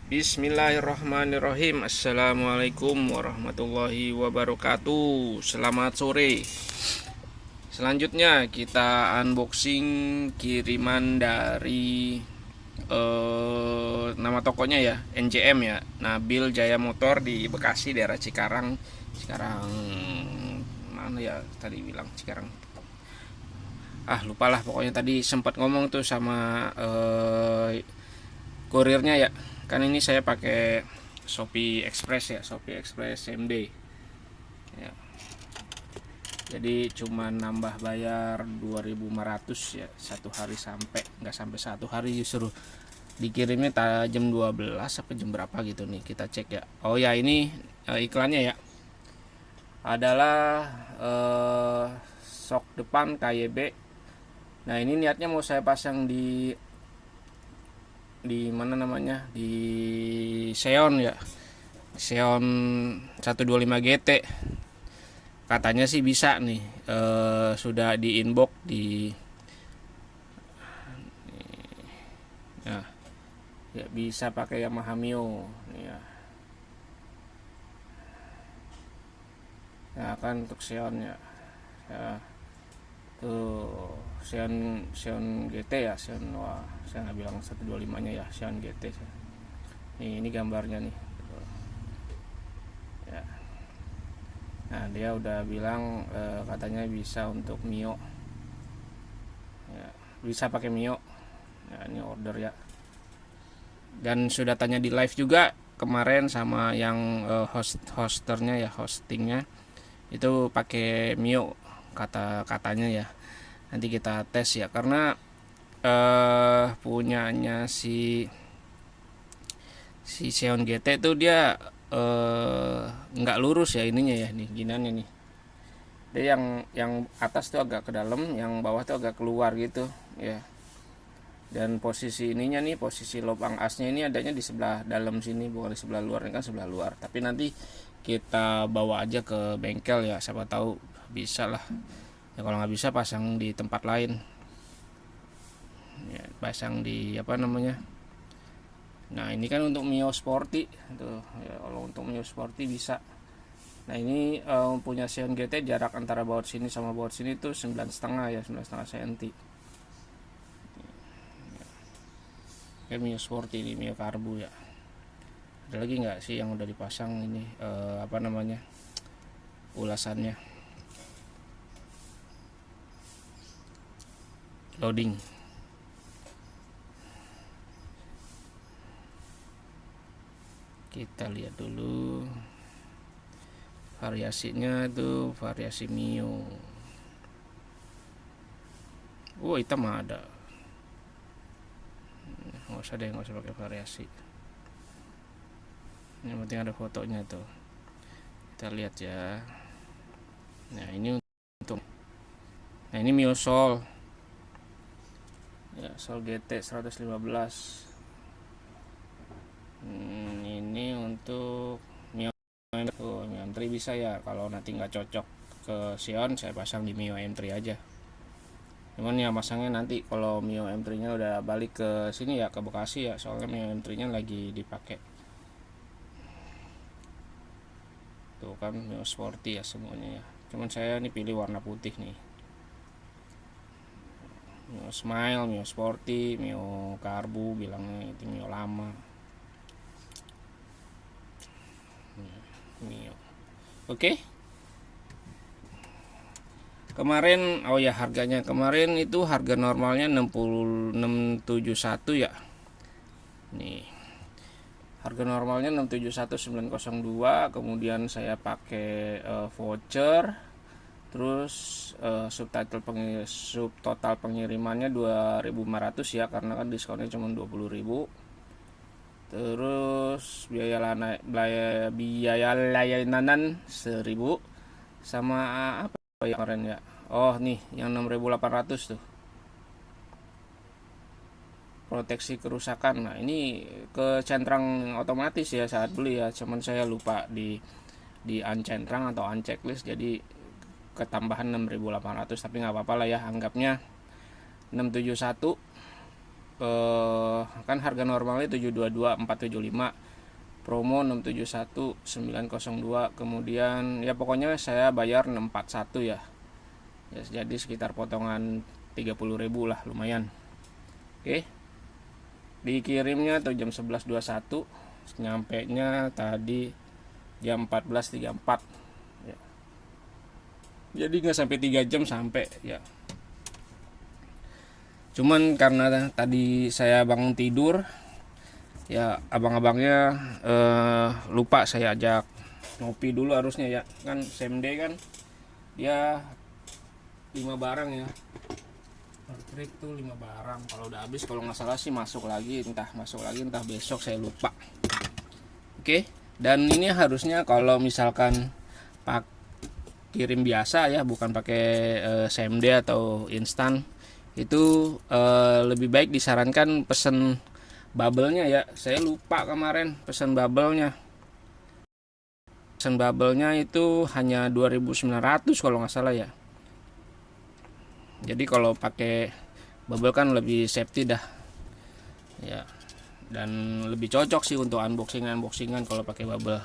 Bismillahirrahmanirrahim. Assalamualaikum warahmatullahi wabarakatuh. Selamat sore. Selanjutnya kita unboxing kiriman dari nama tokonya ya, NJM ya, Nabil Jaya Motor di Bekasi, daerah Cikarang. Cikarang mana ya tadi bilang Cikarang. Lupalah, pokoknya tadi sempat ngomong tuh sama kurirnya ya. Kan ini saya pakai Shopee Express ya, Shopee Express MD ya. Jadi cuma nambah bayar 2.500 ya, satu hari, sampai nggak sampai satu hari justru dikirimnya jam 12 sampai jam berapa gitu nih, kita cek ya. Oh ya, ini iklannya ya, adalah sok depan KYB. Nah ini niatnya mau saya pasang di mana namanya, di Xeon ya, Xeon 125 GT. Katanya sih bisa nih, sudah di inbox di ya, ya bisa pakai Yamaha Mio ya. Nah kan untuk Xeon ya, ya tuh Xeon GT ya, Xeon, wah saya nggak bilang 125 nya ya, Xeon GT nih, ini gambarnya nih ya. Nah dia udah bilang katanya bisa untuk Mio ya, bisa pakai Mio ya. Ini order ya, dan sudah tanya di live juga kemarin sama yang hosternya ya, hostingnya itu pakai Mio, katanya ya. Nanti kita tes ya, karena punyanya si Xeon GT itu dia nggak lurus ya ininya ya, nih ginannya nih. Dia yang atas tuh agak ke dalam, yang bawah tuh agak keluar gitu ya. Dan posisi ininya nih, posisi lubang asnya ini adanya di sebelah dalam sini, bukan di sebelah luar. Ini kan sebelah luar, tapi nanti kita bawa aja ke bengkel ya, siapa tahu bisa lah ya. Kalau nggak bisa pasang di tempat lain ya, pasang di apa namanya. Nah ini kan untuk Mio Sporty tuh ya, kalau untuk Mio Sporty bisa. Nah ini punya Xeon GT, jarak antara baut sini sama baut sini tuh 9,5 ya, 9,5 cm. Kayak Mio Sporty ini, Mio Karbu ya. Ada lagi nggak sih yang udah dipasang ini, apa namanya, ulasannya, loading. Kita lihat dulu variasinya tuh, variasi Mio. Hitam ada, nggak usah deh, nggak usah pakai variasi, yang penting ada fotonya tuh. Kita lihat ya. Nah ini untuk, nah ini Mio Soul ya, Soul GT 115. Ini untuk Mio M3 bisa ya. Kalau nanti nggak cocok ke Xeon, saya pasang di Mio M3 aja. Cuman ya masangnya nanti kalau Mio M3 nya udah balik ke sini ya, ke Bekasi ya, soalnya Mio M3 nya lagi dipakai tuh kan. Mio Sporty ya semuanya ya, cuman saya ini pilih warna putih nih. Mio Smile, Mio Sporty, Mio Karbu bilangnya, itu Mio lama. Mio. Oke. Kemarin, oh ya harganya, kemarin itu harga normalnya 60671 ya. Nih. Harga normalnya 671.902, kemudian saya pakai voucher. Terus subtotal pengirimannya 2.500 ya, karena kan diskonnya cuma 20.000. Terus biaya layanan 1.000, sama apa ya kemarin ya. Oh nih yang 6.800 tuh, proteksi kerusakan. Nah ini ke centrang otomatis ya saat beli ya, cuman saya lupa di uncentrang atau unchecklist, jadi ketambahan 6.800, tapi nggak apa-apa lah ya, anggapnya 671 kan harga normalnya 722.475, promo 671.902, kemudian ya pokoknya saya bayar 641 ya. Ya jadi sekitar potongan 30.000 lah, lumayan. Oke. Dikirimnya tuh jam 11.21, nyampe nya tadi jam 14.34 ya. Jadi nggak sampai 3 jam sampai ya. Cuman karena tadi saya bangun tidur ya, abang-abangnya lupa saya ajak ngopi dulu harusnya ya. Kan same day kan dia 5 barang ya. Per trip tuh 5 barang. Kalau udah habis, kalau nggak salah sih masuk lagi, entah besok, saya lupa. Oke. Dan ini harusnya kalau misalkan pak kirim biasa ya, bukan pakai same day atau instan, itu lebih baik disarankan pesen bubble-nya ya. Saya lupa kemarin pesen bubble-nya. Pesen bubble-nya itu hanya 2.900 kalau nggak salah ya. Jadi kalau pakai bubble kan lebih safety dah ya, dan lebih cocok sih untuk unboxingan kalau pakai bubble.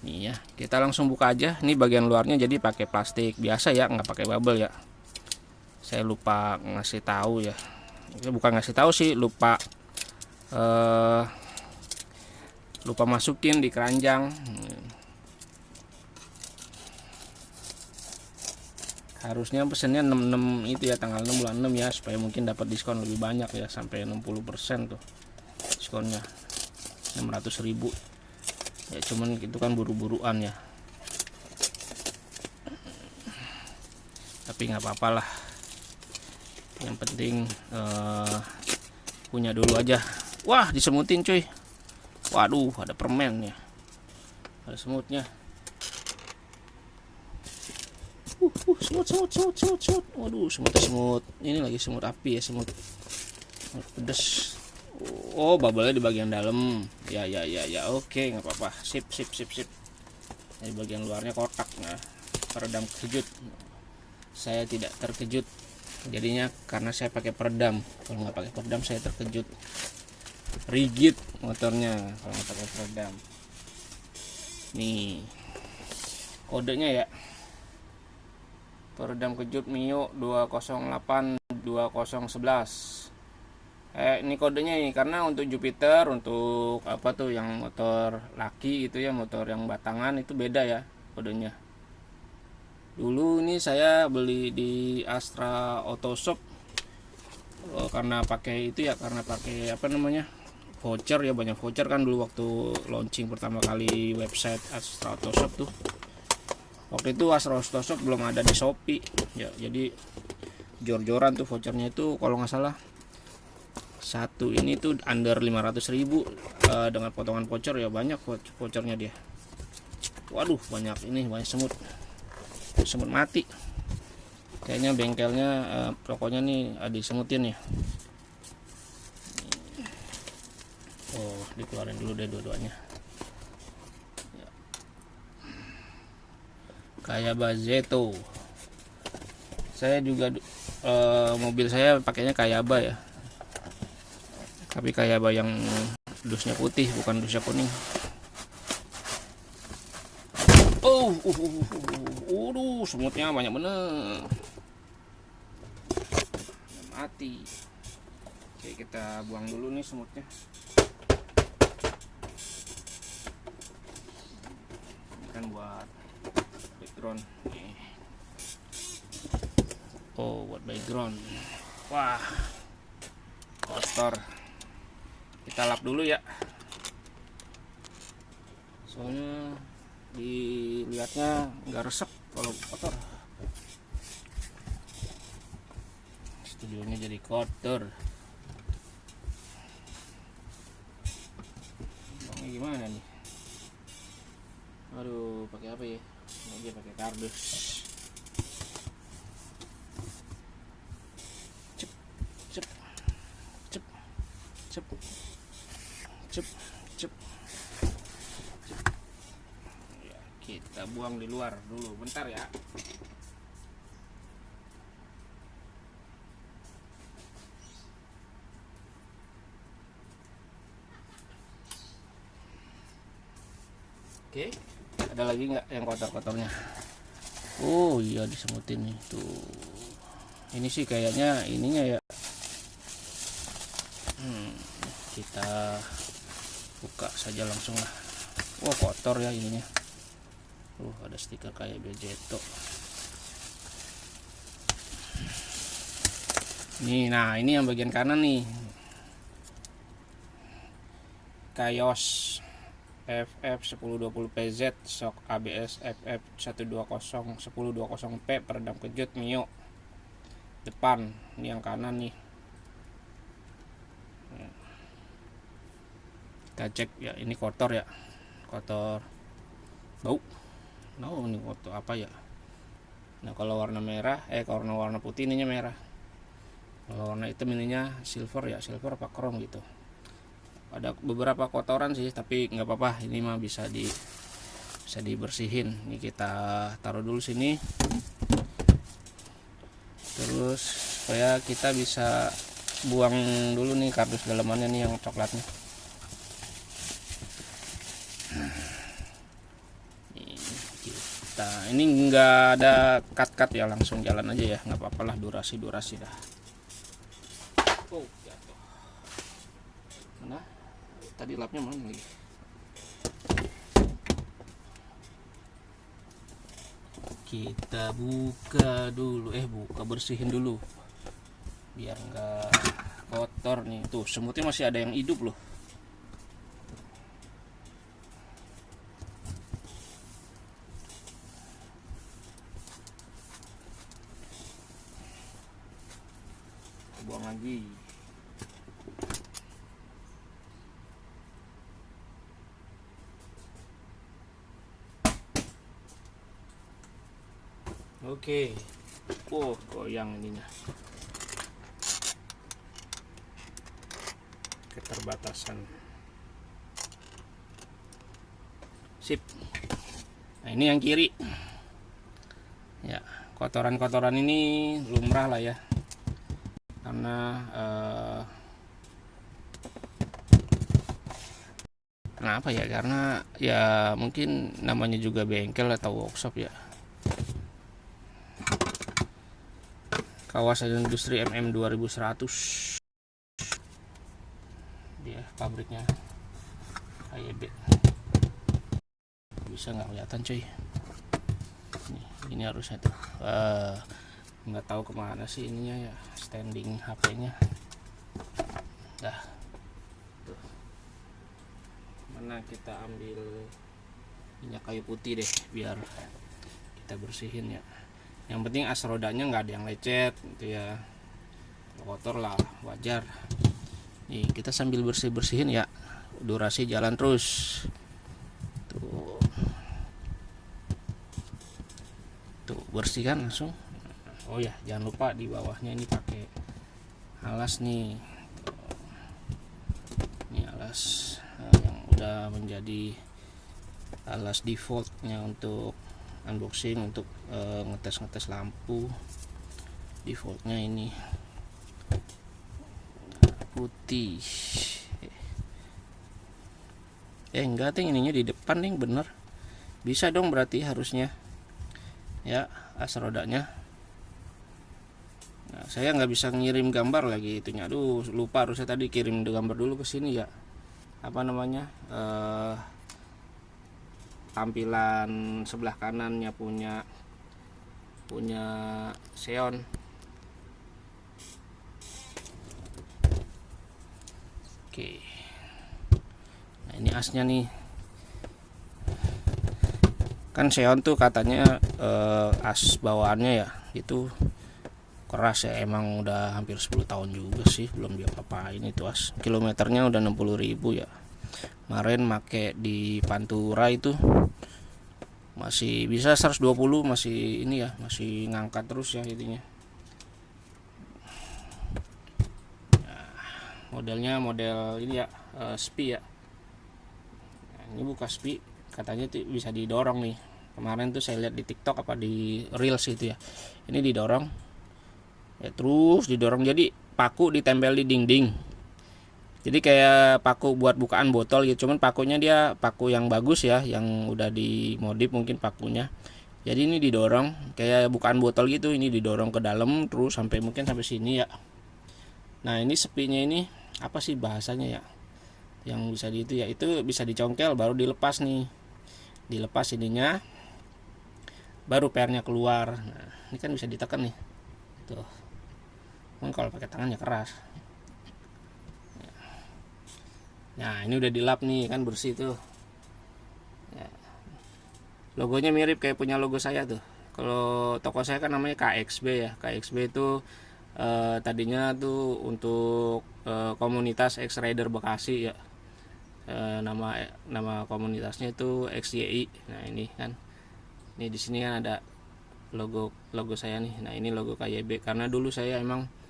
Nih ya, kita langsung buka aja. Ini bagian luarnya jadi pakai plastik biasa ya, nggak pakai bubble ya. Saya lupa ngasih tahu ya. Bukan ngasih tahu sih, lupa masukin di keranjang. Harusnya pesennya 66 itu ya, tanggal 6 bulan 6 ya, supaya mungkin dapat diskon lebih banyak ya, sampai 60% tuh diskonnya, 600.000 ya. Cuman itu kan buru-buruan ya, tapi nggak apa-apa lah, yang penting punya dulu aja. Wah, disemutin cuy. Waduh, ada permen ya, ada semutnya. Semut. Waduh, semut. Ini lagi semut api ya, semut pedes. Oh, bubble-nya di bagian dalam. Ya. Oke, nggak apa-apa. Sip. Di bagian luarnya kotak. Nah, peredam kejut. Saya tidak terkejut. Jadinya karena saya pakai peredam. Kalau nggak pakai peredam saya terkejut. Rigid motornya kalau nggak pakai peredam. Nih, kodenya ya. Peredam kejut Mio 2082011. Ini kodenya nih, karena untuk Jupiter, untuk apa tuh yang motor laki itu ya, motor yang batangan itu beda ya kodenya. Dulu ini saya beli di Astra Autoshop karena pakai itu ya, karena pakai apa namanya, voucher ya, banyak voucher kan dulu waktu launching pertama kali website Astra Autoshop tuh. Waktu itu Astra Autoshop belum ada di Shopee ya, jadi jor-joran tuh vouchernya itu, kalau nggak salah satu ini tuh under 500.000 dengan potongan voucher ya, banyak vouchernya dia. Waduh, banyak semut mati. Kayaknya bengkelnya pokoknya nih disemutin ya. Oh, dikeluarin dulu deh dua-duanya. Kayaba Zeto. Saya juga mobil saya pakainya Kayaba ya, tapi Kayaba yang dusnya putih, bukan dusnya kuning. Semutnya banyak bener, mati. Oke, kita buang dulu nih semutnya. Ini kan buat background nih. Oh, buat background. Wah, kotor. Kita lap dulu ya, soalnya dilihatnya nggak resep kalau kotor. Studionya jadi kotor. Bangnya gimana nih? Aduh, pakai apa ya? Ini pakai kardus. Cep. Ya, kita buang di luar dulu bentar ya. Oke, ada lagi nggak yang kotor-kotornya? Oh iya, disemutin nih tuh. Ini sih kayaknya ininya ya. Kita buka saja langsung lah. Wah, kotor ya ininya. Ada stiker kayak Bejeto. Nih, nah ini yang bagian kanan nih. Kaios FF1020PZ shock ABS FF120 1020P peredam kejut Mio depan. Ini yang kanan nih. Kita cek ya, ini kotor ya, kotor bau. Ini kotor apa ya? Nah kalau warna merah, kalau warna putih ininya merah. Kalau warna hitam ininya silver ya, silver apa chrome gitu. Ada beberapa kotoran sih, tapi nggak apa-apa, ini mah bisa dibersihin. Ini kita taruh dulu sini, terus supaya kita bisa buang dulu nih kardus dalamannya nih yang coklatnya. Ini nggak ada cut ya, langsung jalan aja ya, nggak apa-apa lah, durasi dah. Jatuh. Mana tadi lapnya mana lagi? Kita buka dulu, bersihin dulu biar nggak kotor nih. Tuh semutnya masih ada yang hidup loh. Buang lagi. Oke. Goyang ininya. Keterbatasan. Sip. Nah, ini yang kiri. Ya, kotoran-kotoran ini lumrah lah ya. Karena kenapa ya? Karena ya mungkin namanya juga bengkel atau workshop ya. Kawasan industri MM 2100. Dia pabriknya KYB. Bisa nggak kelihatan cuy? Ini harusnya tuh. Nggak tahu kemana sih ininya ya, standing HP-nya. Dah. Tuh. Mana kita ambil minyak kayu putih deh, biar kita bersihin ya. Yang penting as rodanya nggak ada yang lecet gitu ya. Kotor lah, wajar. Nih kita sambil bersihin ya, durasi jalan terus. Tuh bersihkan langsung. Oh ya, jangan lupa di bawahnya ini pakai alas nih. Ini alas yang udah menjadi alas defaultnya untuk unboxing, untuk ngetes lampu. Defaultnya ini putih. Enggak ting, ininya di depan nih, bener. Bisa dong berarti harusnya ya, as rodanya. Nah, saya nggak bisa ngirim gambar lagi itunya. Aduh, lupa, harusnya tadi kirim gambar dulu ke sini ya. Apa namanya? Tampilan sebelah kanannya punya Xeon. Oke. Nah, ini asnya nih. Kan Xeon tuh katanya as bawaannya ya itu keras ya, emang udah hampir 10 tahun juga sih belum diapa-apain itu as. Kilometernya udah 60.000 ya. Kemarin make di Pantura itu masih bisa 120, masih ini ya, masih ngangkat terus ya intinya. Modelnya model ini ya, SPI ya. Nah, ini buka SPI, katanya tuh bisa didorong nih. Kemarin tuh saya lihat di TikTok apa di Reels itu ya. Ini didorong. Ya terus didorong, jadi paku ditempel di dinding. Jadi kayak paku buat bukaan botol gitu, cuman pakunya dia paku yang bagus ya, yang udah dimodif mungkin pakunya. Jadi ini didorong kayak bukaan botol gitu, ini didorong ke dalam terus sampai mungkin sampai sini ya. Nah ini sepinya ini apa sih bahasanya ya, yang bisa di itu ya, itu bisa dicongkel baru dilepas nih, dilepas ininya baru pernya keluar. Nah ini kan bisa ditekan nih tuh, cuman kalau pakai tangannya keras. Nah ini udah dilap nih kan, bersih tuh ya. Logonya mirip kayak punya logo saya tuh. Kalau toko saya kan namanya KXB ya. KXB itu tadinya tuh untuk komunitas X-Rider Bekasi ya. Nama komunitasnya itu XYI. Nah ini kan, ini di sini kan ada logo saya nih. Nah ini logo KYB karena dulu saya emang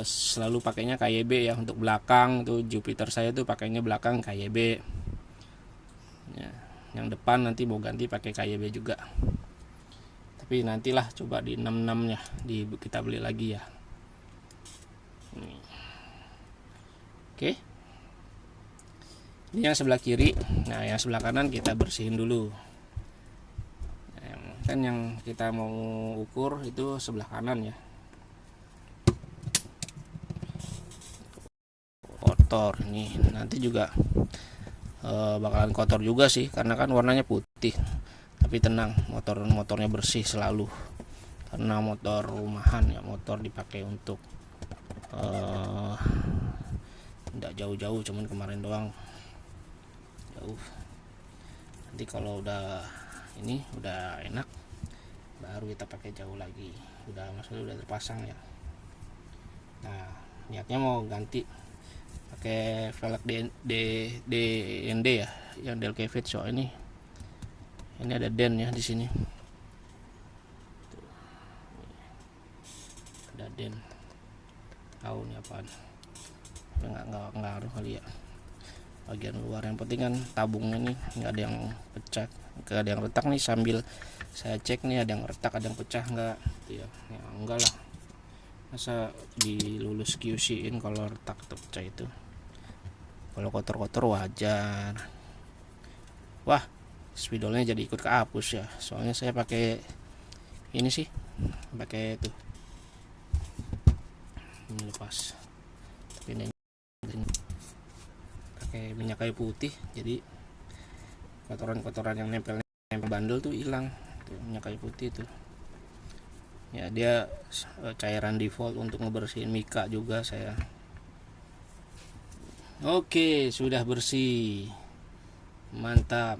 selalu pakainya KYB ya untuk belakang tuh. Jupiter saya tuh pakainya belakang KYB ya, yang depan nanti mau ganti pakai KYB juga, tapi nantilah coba di 66 nya kita beli lagi ya. Oke, ini yang sebelah kiri. Nah yang sebelah kanan kita bersihin dulu. Kan yang kita mau ukur itu sebelah kanan ya, kotor. Ini nanti juga bakalan kotor juga sih karena kan warnanya putih, tapi tenang, motornya bersih selalu karena motor rumahan ya, motor dipakai untuk tidak jauh-jauh, cuman kemarin doang jauh. Nanti kalau udah ini udah enak baru kita pakai jauh lagi, maksudnya udah terpasang ya. Nah niatnya mau ganti pakai velg DND ya, yang Del Kevit. So ini ada den ya di sini. Ada den. Tahu nih apaan? Nggak ngaruh kali ya. Bagian luar yang penting kan tabungnya nih nggak ada yang pecah, nggak ada yang retak nih. Sambil saya cek nih ada yang retak, ada yang pecah nggak? Ya enggak lah. Masa dilulus QC-in kalau retak atau pecah itu. Kalau kotor-kotor wajar. Wah, spidolnya jadi ikut kehapus ya. Soalnya saya pakai ini sih, pakai itu. Ini lepas. Tapi ini pakai minyak kayu putih, jadi kotoran-kotoran yang nempel bandel tuh hilang. Minyak kayu putih tuh. Ya dia cairan default untuk ngebersihin mika juga saya. Oke, sudah bersih, mantap.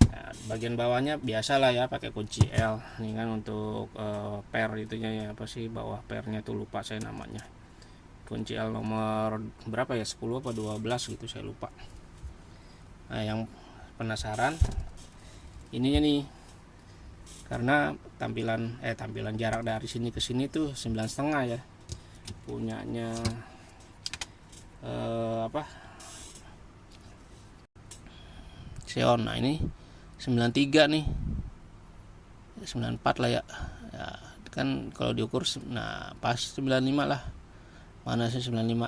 Nah, bagian bawahnya biasa lah ya, pakai kunci L. Ini kan untuk per itunya ya, apa sih bawah pernya tuh lupa saya namanya. Kunci L nomor berapa ya, 10 apa 12 gitu saya lupa. Nah yang penasaran ininya nih, karena tampilan jarak dari sini ke sini tuh 9,5 ya, punyanya Xeon. Nah ini 93 nih, 94 lah ya. Ya kan kalau diukur nah pas 95 lah. Mana sih 95?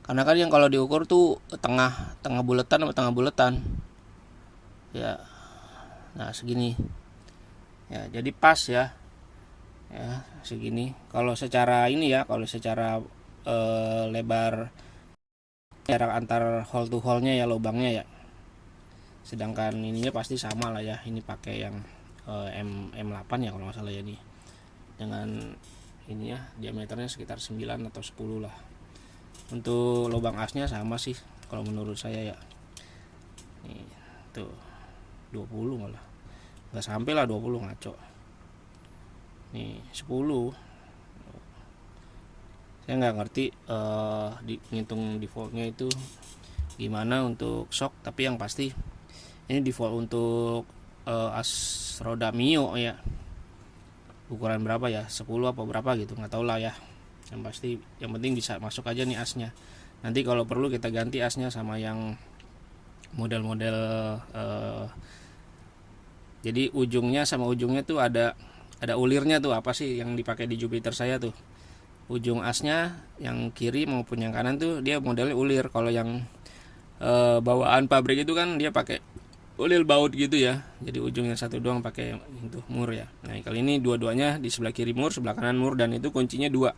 Karena kan yang kalau diukur tuh tengah buletan sama tengah buletan ya. Nah segini ya, jadi pas ya segini. Kalau secara ini ya, kalau secara lebar jarak antar hole to hole nya ya, lubangnya ya, sedangkan ininya pasti sama lah ya. Ini pakai yang M8 ya kalau nggak salah ya, nih dengan ini ya diameternya sekitar 9 atau 10 lah. Untuk lubang asnya sama sih kalau menurut saya ya. Nih tuh 20 malah, nggak sampai lah 20, ngaco. Nih 10. Saya nggak ngerti ngitung defaultnya itu gimana untuk shock, tapi yang pasti ini default untuk as roda Mio ya. Ukuran berapa ya, 10 apa berapa gitu, nggak tahu lah ya. Yang pasti yang penting bisa masuk aja nih asnya. Nanti kalau perlu kita ganti asnya sama yang model-model jadi ujungnya sama ujungnya tuh ada ulirnya tuh, apa sih yang dipakai di Jupiter saya tuh. ujung asnya yang kiri maupun yang kanan tuh dia modelnya ulir. Kalau yang bawaan pabrik itu kan dia pakai ulir baut gitu ya, jadi ujungnya satu doang pakai itu mur ya. Nah kali ini dua-duanya di sebelah kiri mur, sebelah kanan mur, dan itu kuncinya dua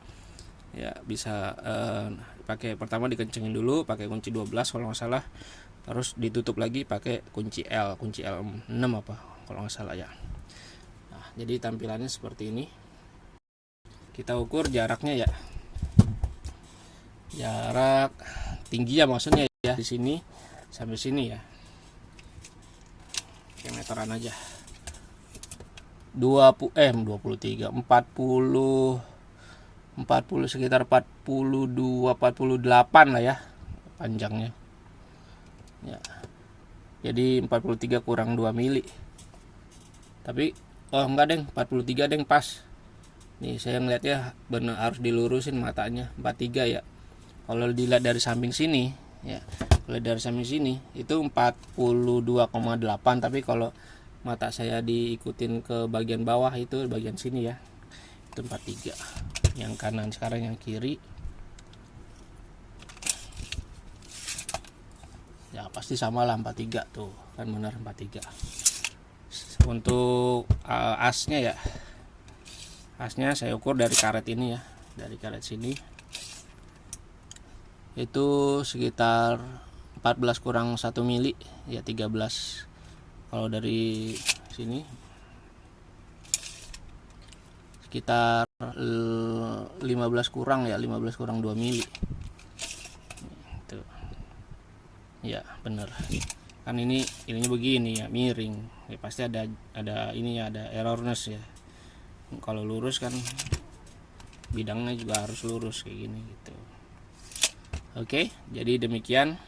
ya. Bisa pakai, pertama dikencengin dulu pakai kunci 12 kalau nggak salah, terus ditutup lagi pakai kunci L6 apa kalau nggak salah ya. Nah jadi tampilannya seperti ini. Kita ukur jaraknya ya, jarak tinggi ya maksudnya ya, di sini sampai sini ya, kayak meteran aja. 23 40 sekitar 42 48 lah ya panjangnya ya. Jadi 43 kurang 2 mili. Tapi enggak deng, 43 deng pas. Nih saya ngeliat ya, bener harus dilurusin matanya 43 ya. Kalau dilihat dari samping sini ya, kalau dari samping sini itu 42,8, tapi kalau mata saya diikutin ke bagian bawah itu bagian sini ya, itu 43. Yang kanan, sekarang yang kiri ya pasti sama lah 43 tuh kan, benar 43. Untuk asnya ya, asnya saya ukur dari karet ini ya, dari karet sini itu sekitar 14 kurang 1 mili ya, 13. Kalau dari sini sekitar 15 kurang ya, 15 kurang 2 mili tuh ya, bener kan. Ininya begini ya, miring ya, pasti ada ini ya, ada errorness ya. Kalau lurus kan bidangnya juga harus lurus kayak gini gitu. Oke, jadi demikian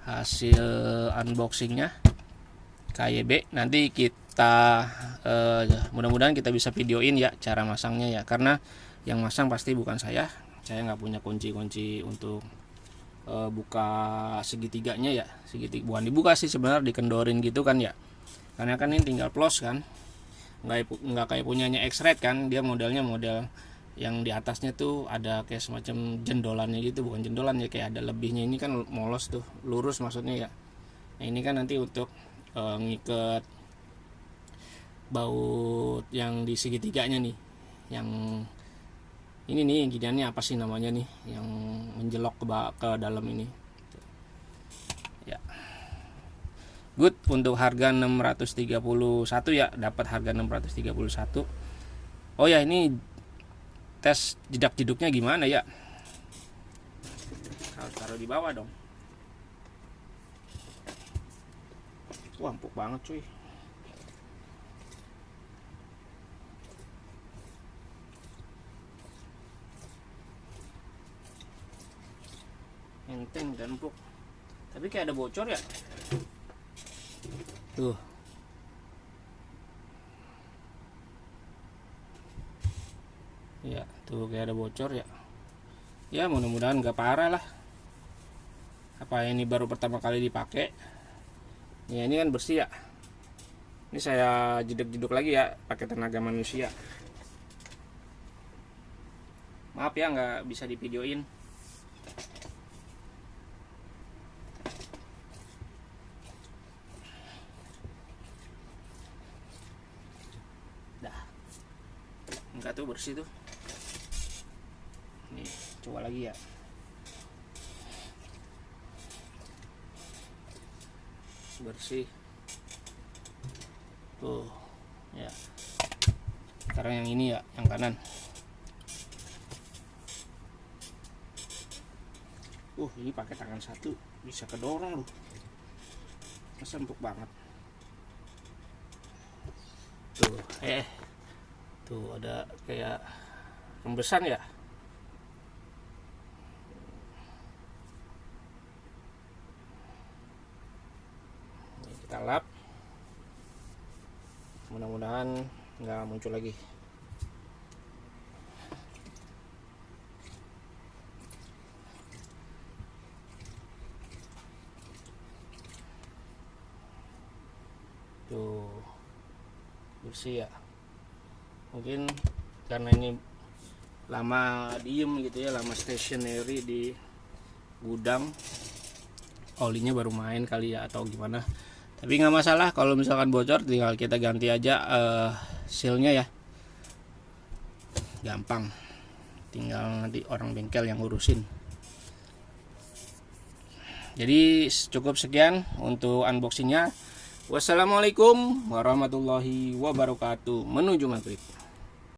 hasil unboxingnya KYB. Nanti kita mudah-mudahan kita bisa videoin ya cara masangnya ya, karena yang masang pasti bukan saya nggak punya kunci-kunci untuk buka segitiganya ya. Bukan dibuka sih sebenarnya, dikendorin gitu kan ya, karena kan ini tinggal plus kan, nggak kayak punyanya X-Red kan, dia modelnya model yang di atasnya tuh ada kayak semacam jendolannya gitu, bukan jendolan ya, kayak ada lebihnya. Ini kan molos tuh, lurus maksudnya ya. Nah ini kan nanti untuk ngiket baut yang di segitiganya nih, yang ini nih, yang giniannya apa sih namanya nih, yang menjelok ke dalam ini ya. Good, untuk harga 631 ya, dapat harga 631. Oh ya, ini tes jedak-jeduknya gimana ya, harus taruh di bawah dong. Wah empuk banget cuy. Enteng dan empuk, tapi kayak ada bocor ya tuh. Ya tuh kayak ada bocor ya. Ya mudah-mudahan nggak parah lah. Apa ini baru pertama kali dipakai ya, ini kan bersih ya. Ini saya jeduk-jeduk lagi ya pakai tenaga manusia. Maaf ya nggak bisa divideoin. Dah, enggak tuh bersih tuh. Nih coba lagi ya. Bersih tuh ya. Sekarang yang ini ya, yang kanan. Ini pakai tangan satu bisa kedorong loh, masa empuk banget tuh. Tuh ada kayak rembesan ya. Ini kita lap, mudah-mudahan nggak muncul lagi. Tuh bersih ya. Mungkin karena ini lama diem gitu ya, lama stationary di gudang, olinya baru main kali ya atau gimana. Tapi nggak masalah kalau misalkan bocor, tinggal kita ganti aja sealnya ya, gampang, tinggal nanti orang bengkel yang ngurusin. Jadi cukup sekian untuk unboxingnya. Wassalamualaikum warahmatullahi wabarakatuh. Menuju maghrib.